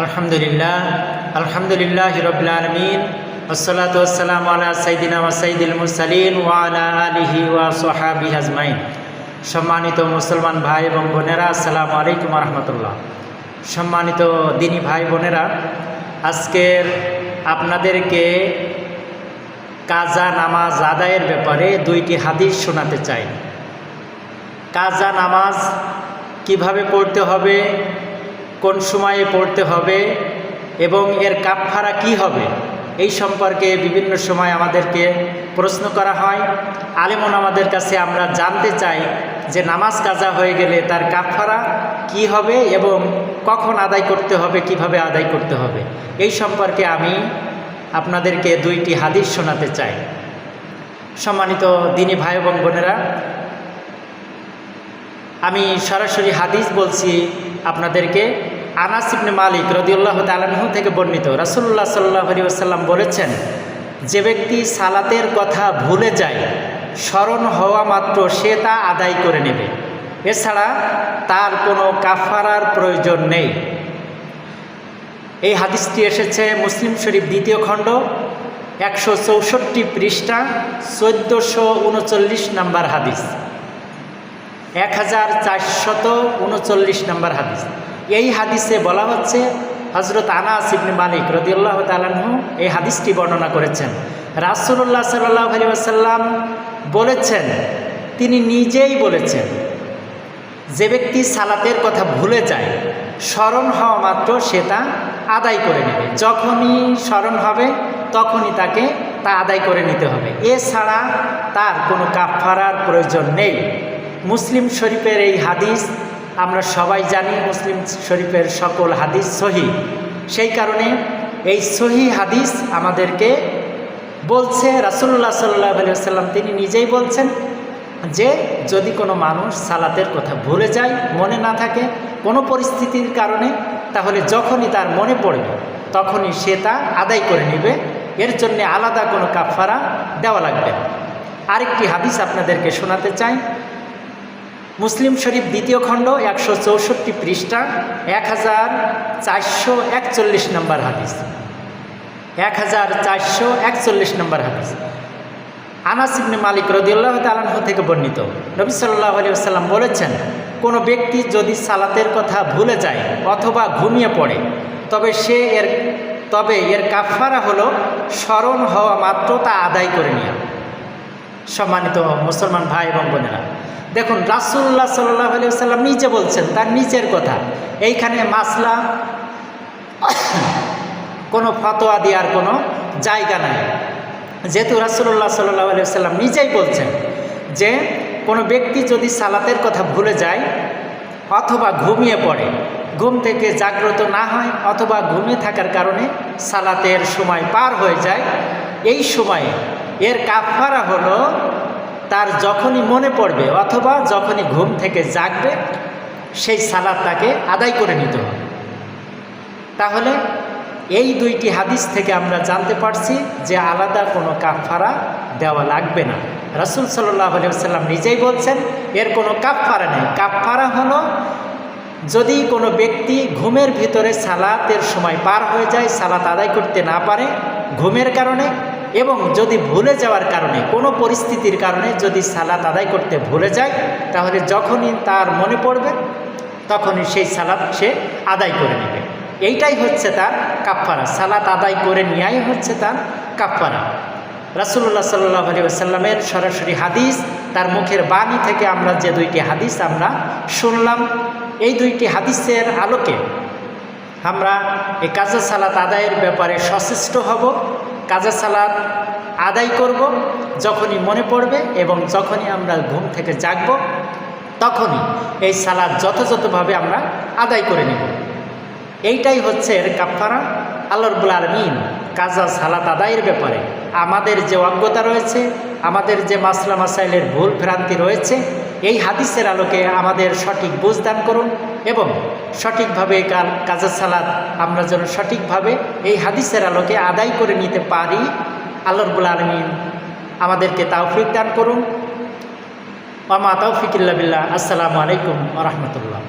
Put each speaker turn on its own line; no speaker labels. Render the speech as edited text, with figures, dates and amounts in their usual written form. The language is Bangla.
আলহামদুলিল্লাহ আলহামদুলিল্লাহ রাব্বিল আলামিন ওয়াসসালাতু ওয়াসসালামু আলা সাইয়্যিদিনা ওয়া সাইয়্যিদিল মুরসালিন ওয়া আলা আলিহি ওয়া সাহবিহি আজমাইন। সম্মানিত মুসলমান ভাই এবং বোনেরা, আসসালামু আলাইকুম ওয়া রাহমাতুল্লাহ। সম্মানিত দিনী ভাই বোনেরা, আজকের আপনাদেরকে কাজা নামাজ আদায়ের ব্যাপারে দুইটি হাদিস শোনাতে চাই। কাজা নামাজ কিভাবে পড়তে হবে, কোন সময়ে পড়তে হবে এবং এর কাফফারা কি হবে, এই সম্পর্কে বিভিন্ন সময় আমাদেরকে প্রশ্ন করা হয়। আলেমন আমাদের কাছে আমরা জানতে চাই যে নামাজ কাজা হয়ে গেলে তার কাফফারা কি হবে এবং কখন আদায় করতে হবে, কিভাবে আদায় করতে হবে, এই সম্পর্কে আমি আপনাদেরকে দুইটি হাদিস শোনাতে চাই। সম্মানিত দিনী ভাই এবং বোনেরা, আমি সরাসরি হাদিস বলছি আপনাদেরকে। আনাস ইবনে মালিক রাদিয়াল্লাহু তাআলা আনহু থেকে বর্ণিত, রাসূলুল্লাহ সাল্লাল্লাহু আলাইহি ওয়াসাল্লাম বলেছেন, যে ব্যক্তি সালাতের কথা ভুলে যায়, স্মরণ হওয়া মাত্র সে তা আদায় করে নেবে, এছাড়া তার কোনো কাফারার প্রয়োজন নেই। এই হাদিসটি এসেছে মুসলিম শরীফ দ্বিতীয় খণ্ড 164 পৃষ্ঠা 1439 নম্বর হাদিস, 1439 নম্বর হাদিস। এই হাদিসে বলা হচ্ছে, হযরত আনাস ইবনে মালিক রাদিয়াল্লাহু তাআলা আনহু এই হাদিসটি বর্ণনা করেছেন। রাসূলুল্লাহ সাল্লাল্লাহু আলাইহি ওয়াসাল্লাম বলেছেন, তিনি নিজেই বলেছেন, যে ব্যক্তি সালাতের কথা ভুলে যায়, স্মরণ হওয়া মাত্র সে তা আদায় করে নেবে। যখনই স্মরণ হবে তখনই তাকে তা আদায় করে নিতে হবে, এছাড়া তার কোনো কাফারার প্রয়োজন নেই। মুসলিম শরীফের এই হাদিস আমরা সবাই জানি, মুসলিম শরীফের সকল হাদিস সহিহ। সেই কারণে এই সহিহ হাদিস আমাদেরকে বলছে, রাসূলুল্লাহ সাল্লাল্লাহু আলাইহি ওয়াসাল্লাম তিনি নিজেই বলছেন যে যদি কোনো মানুষ সালাতের কথা ভুলে যায়, মনে না থাকে কোনো পরিস্থিতির কারণে, তাহলে যখনই তার মনে পড়বে তখনই সে তা আদায় করে নেবে, এর জন্য আলাদা কোনো কাফারা দেওয়া লাগবে না। আরেকটি হাদিস আপনাদেরকে শোনাতে চাই। মুসলিম শরীফ দ্বিতীয় খণ্ড 164 পৃষ্ঠা 1441 নম্বর হাদিস, 1441 নম্বর হাদিস। আনাস ইবনে মালিক রাদিয়াল্লাহু তাআলা আনহু থেকে বর্ণিত, নবী সাল্লাল্লাহু আলাইহি ওয়াসাল্লাম বলেছেন, কোনো ব্যক্তি যদি সালাতের কথা ভুলে যায় অথবা ঘুমিয়ে পড়ে, তবে এর কাফারা হলো স্মরণ হওয়া মাত্র তা আদায় করে নেওয়া। সম্মানিত মুসলমান ভাই এবং বোনেরা, দেখুন রাসূলুল্লাহ সাল্লাল্লাহু আলাইহি ওয়াসাল্লাম নিজে বলছেন, তার নিচের কথা। এইখানে মাসলা কোনো ফতোয়া দেওয়ার কোনো জায়গা নাই, যেহেতু রাসূলুল্লাহ সাল্লাল্লাহু আলাইহি ওয়াসাল্লাম নিজেই বলছেন যে কোনো ব্যক্তি যদি সালাতের কথা ভুলে যায় অথবা ঘুমিয়ে পড়ে, ঘুম থেকে জাগ্রত না হয় অথবা ঘুমিয়ে থাকার কারণে সালাতের সময় পার হয়ে যায়, এই সময়ে এর কাফারা হলো তার যখনই মনে পড়বে অথবা যখনই ঘুম থেকে জাগবে সেই সালাত তাকে আদায় করে নিতে হবে। তাহলে এই দুইটি হাদিস থেকে আমরা জানতে পারছি যে আলাদা কোনো কাফারা দেওয়া লাগবে না। রাসূল সাল্লাল্লাহু আলাইহি ওয়াসাল্লাম নিজেই বলছেন এর কোনো কাফারা নেই। কাফারা হলো যদি কোনো ব্যক্তি ঘুমের ভিতরে সালাতের সময় পার হয়ে যায়, সালাত আদায় করতে না পারে ঘুমের কারণে, এবং যদি ভুলে যাওয়ার কারণে কোনো পরিস্থিতির কারণে যদি সালাত আদায় করতে ভুলে যায়, তাহলে যখনই তার মনে পড়বে তখনই সেই সালাত সে আদায় করে নেবে। এইটাই হচ্ছে তার কাফারা, সালাত আদায় করে নেওয়াই হচ্ছে তার কাফারা। রাসূলুল্লাহ সাল্লাল্লাহু আলাইহি ওয়াসাল্লামের সরাসরি হাদিস, তার মুখের বাণী থেকে আমরা যে দুইটি হাদিস আমরা শুনলাম, এই দুইটি হাদিসের আলোকে আমরা এই কাজা সালাত আদায়ের ব্যাপারে সচেষ্ট হব। কাজা সালাত আদায় করব যখনই মনে পড়বে এবং যখনই আমরা ঘুম থেকে জাগব তখনই এই সালাত যথাযথভাবে আমরা আদায় করে নেব। এইটাই হচ্ছে এর কাফারা। আল্লাহ রাব্বুল আলামিন কাজা সালাত আদায়ের ব্যাপারে আমাদের যে অজ্ঞতা রয়েছে, আমাদের যে মাসলা মাসাইলের ভুল ভ্রান্তি রয়েছে, এই হাদিসের আলোকে আমাদের সঠিক বুঝ দান করুন এবং সঠিকভাবে কাজা সালাত আমরা যেন সঠিকভাবে এই হাদিসের আলোকে আদায় করে নিতে পারি। আল্লাহ রাব্বুল আলামিন আমাদেরকে তৌফিক দান করুন। ওয়া মা তৌফিক ইল্লা বিল্লাহ। আসসালামু আলাইকুম ওয়া রাহমাতুল্লাহ।